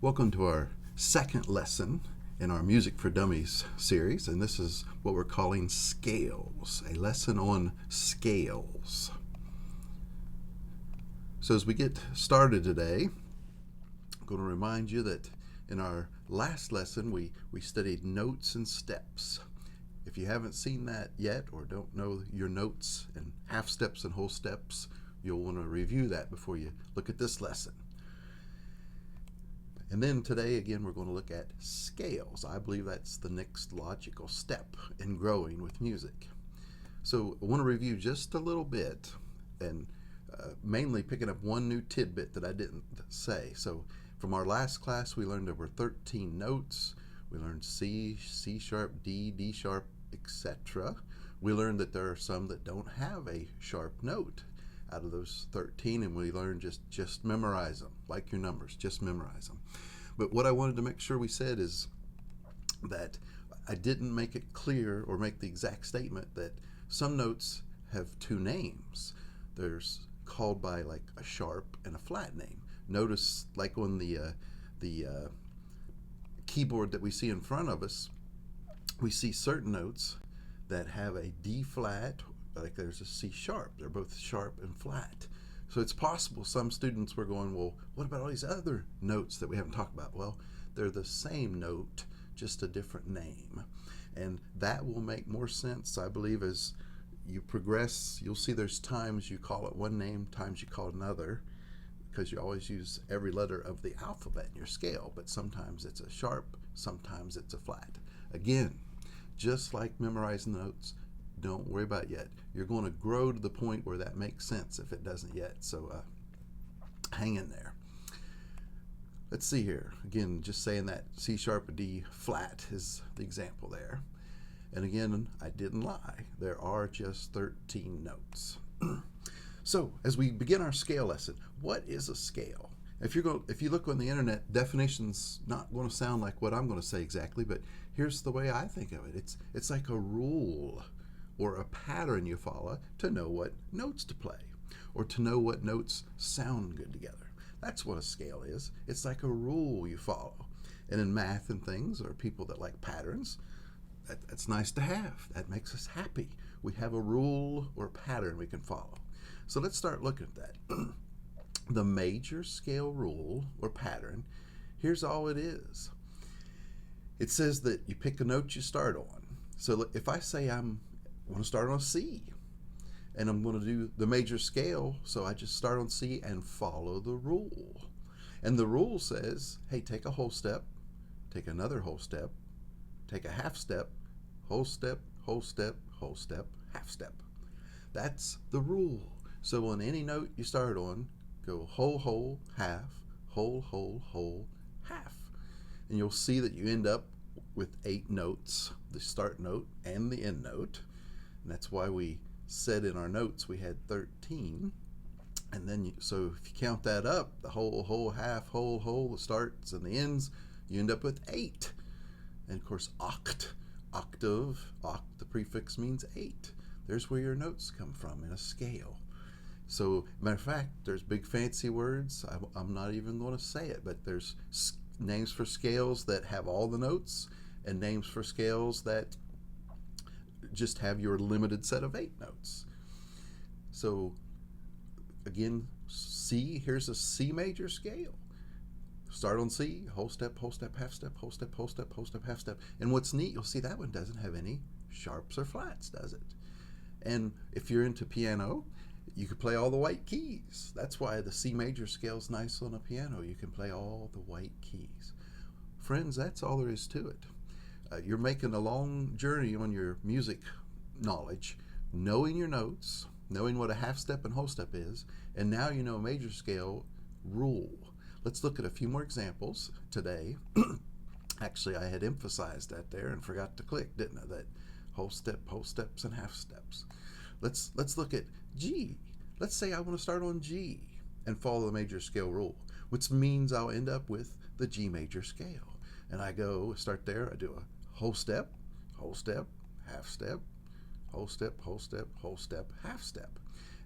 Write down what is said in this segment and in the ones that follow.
Welcome to our second lesson in our Music for Dummies series, and this is what we're calling scales, a lesson on scales. So as we get started today, I'm going to remind you that in our last lesson we studied notes and steps. If you haven't seen that yet or don't know your notes and half steps and whole steps, you'll want to review that before you look at this lesson. And then today, again, we're going to look at scales. I believe that's the next logical step in growing with music. So I want to review just a little bit and mainly picking up one new tidbit that I didn't say. So from our last class, we learned there were 13 notes. We learned C, C sharp, D, D sharp, etc. We learned that there are some that don't have a sharp note out of those 13, and we learned just memorize them, like your numbers, just memorize them. But what I wanted to make sure we said is that I didn't make it clear or make the exact statement that some notes have two names. There's called by like a sharp and a flat name. Notice like on the keyboard that we see in front of us, we see certain notes that have a D flat, like there's a C sharp. They're both sharp and flat. So it's possible some students were going, well, what about all these other notes that we haven't talked about? Well, they're the same note, just a different name. And that will make more sense, I believe, as you progress. You'll see there's times you call it one name, times you call it another, because you always use every letter of the alphabet in your scale, but sometimes it's a sharp, sometimes it's a flat. Again, just like memorizing notes, don't worry about it yet. You're going to grow to the point where that makes sense if it doesn't yet. So hang in there. Let's see here. Again, just saying that C sharp, D flat is the example there. And again, I didn't lie. There are just 13 notes. So as we begin our scale lesson, what is a scale? If you look on the internet, definition's not going to sound like what I'm going to say exactly, but here's the way I think of it. It's like a rule or a pattern you follow to know what notes to play or to know what notes sound good together. That's what a scale is. It's like a rule you follow. And in math and things, or people that like patterns, that's nice to have. That makes us happy. We have a rule or pattern we can follow. So let's start looking at that. The major scale rule or pattern, here's all it is. It says that you pick a note you start on. So if I say I want to start on a C, and I'm going to do the major scale, so I just start on C and follow the rule. And the rule says, hey, take a whole step, take another whole step, take a half step, whole step, whole step, whole step, half step. That's the rule. So on any note you start on, go whole, whole, half, whole, whole, whole, half. And you'll see that you end up with 8 notes, the start note and the end note. And that's why we said in our notes we had 13. And then, so if you count that up, the whole, whole, half, whole, whole, the starts and the ends, you end up with 8. And of course, octave, the prefix means 8. There's where your notes come from in a scale. So, matter of fact, there's big fancy words. I'm not even going to say it, but there's names for scales that have all the notes and names for scales that just have your limited set of 8 notes. So again, C, here's a C major scale. Start on C, whole step, half step, whole step, whole step, whole step, half step. And what's neat, you'll see that one doesn't have any sharps or flats, does it? And if you're into piano, you can play all the white keys. That's why the C major scale is nice on a piano. You can play all the white keys. Friends, that's all there is to it. You're making a long journey on your music knowledge, knowing your notes, knowing what a half step and whole step is, and now you know a major scale rule. Let's look at a few more examples today. Actually, I had emphasized that there and forgot to click, didn't I? That whole steps, and half steps. Let's look at G. Let's say I want to start on G and follow the major scale rule, which means I'll end up with the G major scale. And I start there, I do a whole step, half step, whole step, whole step, whole step, half step.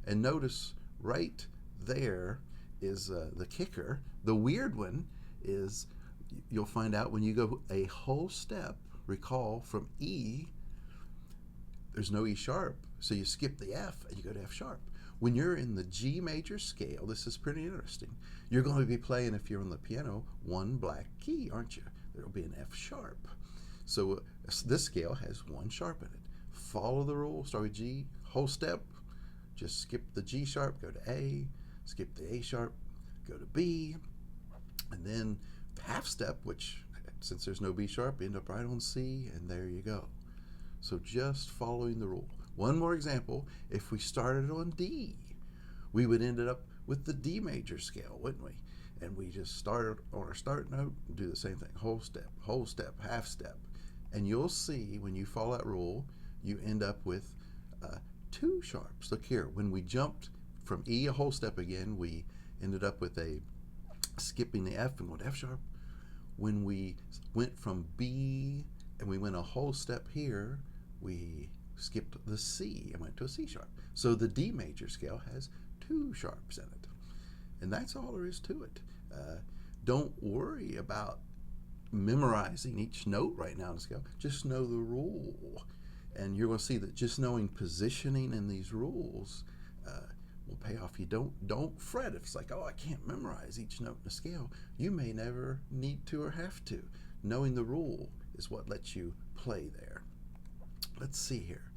And notice right there is the kicker. The weird one is you'll find out when you go a whole step, recall from E, there's no E sharp, so you skip the F and you go to F sharp. When you're in the G major scale, this is pretty interesting. You're going to be playing, if you're on the piano, one black key, aren't you? There'll be an F sharp. So this scale has one sharp in it. Follow the rule, start with G, whole step, just skip the G sharp, go to A, skip the A sharp, go to B, and then half step, which since there's no B sharp, end up right on C, and there you go. So just following the rule. One more example, if we started on D, we would end up with the D major scale, wouldn't we? And we just started on our start note and do the same thing, whole step, half step. And you'll see when you follow that rule, you end up with two sharps. Look here, when we jumped from E a whole step again, we ended up with a skipping the F and went F sharp. When we went from B and we went a whole step here, we skipped the C and went to a C sharp. So the D major scale has two sharps in it. And that's all there is to it. Don't worry about memorizing each note right now in the scale. Just know the rule. And you're going to see that just knowing positioning in these rules will pay off. You don't fret if it's like, oh, I can't memorize each note in the scale. You may never need to or have to. Knowing the rule is what lets you play there. Let's see here.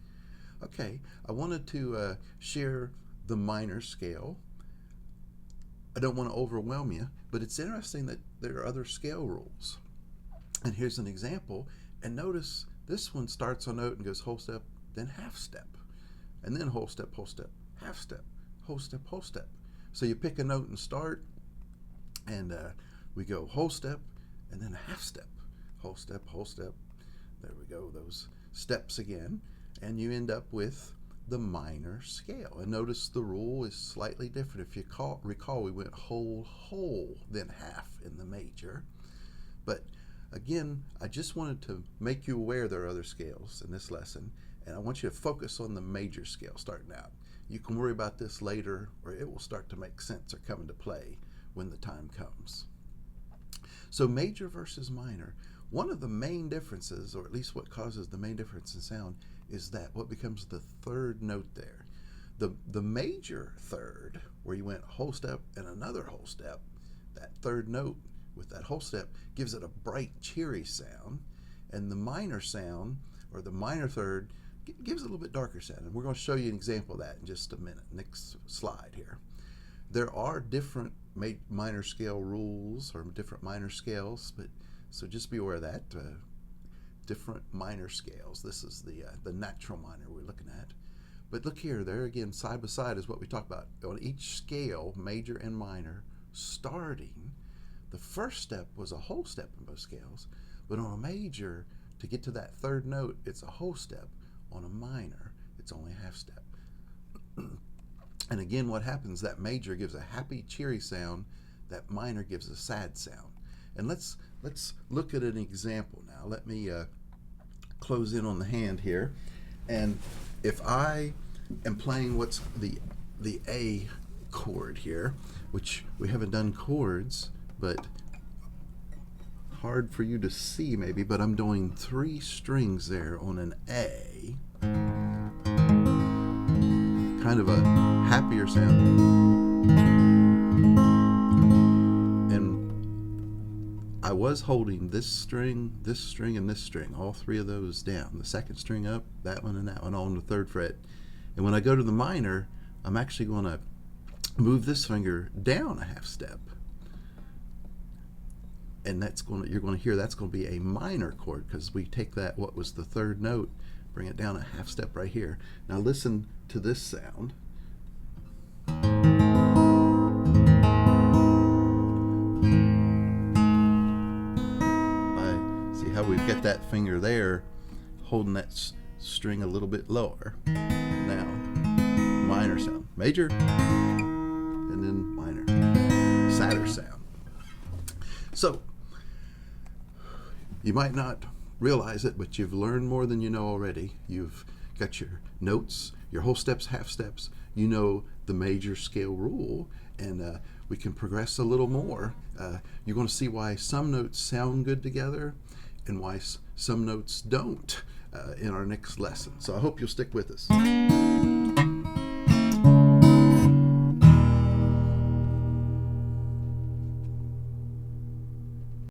Okay, I wanted to share the minor scale. I don't want to overwhelm you, but it's interesting that there are other scale rules. And here's an example. And notice this one starts on note and goes whole step, then half step, and then whole step, half step, whole step, whole step. So you pick a note and start, and we go whole step, and then half step, whole step, whole step. There we go, those steps again. And you end up with the minor scale. And notice the rule is slightly different. If you recall, we went whole, then half in the major. But again, I just wanted to make you aware there are other scales in this lesson, and I want you to focus on the major scale starting out. You can worry about this later, or it will start to make sense or come into play when the time comes. So major versus minor. One of the main differences, or at least what causes the main difference in sound, is that what becomes the third note there. The major third, where you went whole step and another whole step, that third note with that whole step gives it a bright, cheery sound, and the minor sound, or the minor third, gives it a little bit darker sound. And we're going to show you an example of that in just a minute. Next slide here. There are different minor scale rules or different minor scales, but so just be aware of that. Different minor scales. This is the natural minor we're looking at. But look here, there again, side by side is what we talked about. On each scale, major and minor, starting, the first step was a whole step in both scales, but on a major, to get to that third note, it's a whole step. On a minor, it's only a half step. And again, what happens, that major gives a happy, cheery sound, that minor gives a sad sound. And let's look at an example now. Let me close in on the hand here. And if I am playing what's the A chord here, which we haven't done chords, but hard for you to see maybe, but I'm doing 3 strings there on an A. Kind of a happier sound. And I was holding this string, and this string, all 3 of those down. The second string up, that one and that one on the 3rd fret. And when I go to the minor, I'm actually going to move this finger down a half step. And you're going to hear that's going to be a minor chord, because we take that, what was the 3rd note, bring it down a half step right here. Now listen to this sound. See how we've got that finger there holding that string a little bit lower. Now, minor sound. Major, and then minor. Sadder sound. So, you might not realize it, but you've learned more than you know already. You've got your notes, your whole steps, half steps. You know the major scale rule, and we can progress a little more. You're going to see why some notes sound good together and why some notes don't in our next lesson. So I hope you'll stick with us.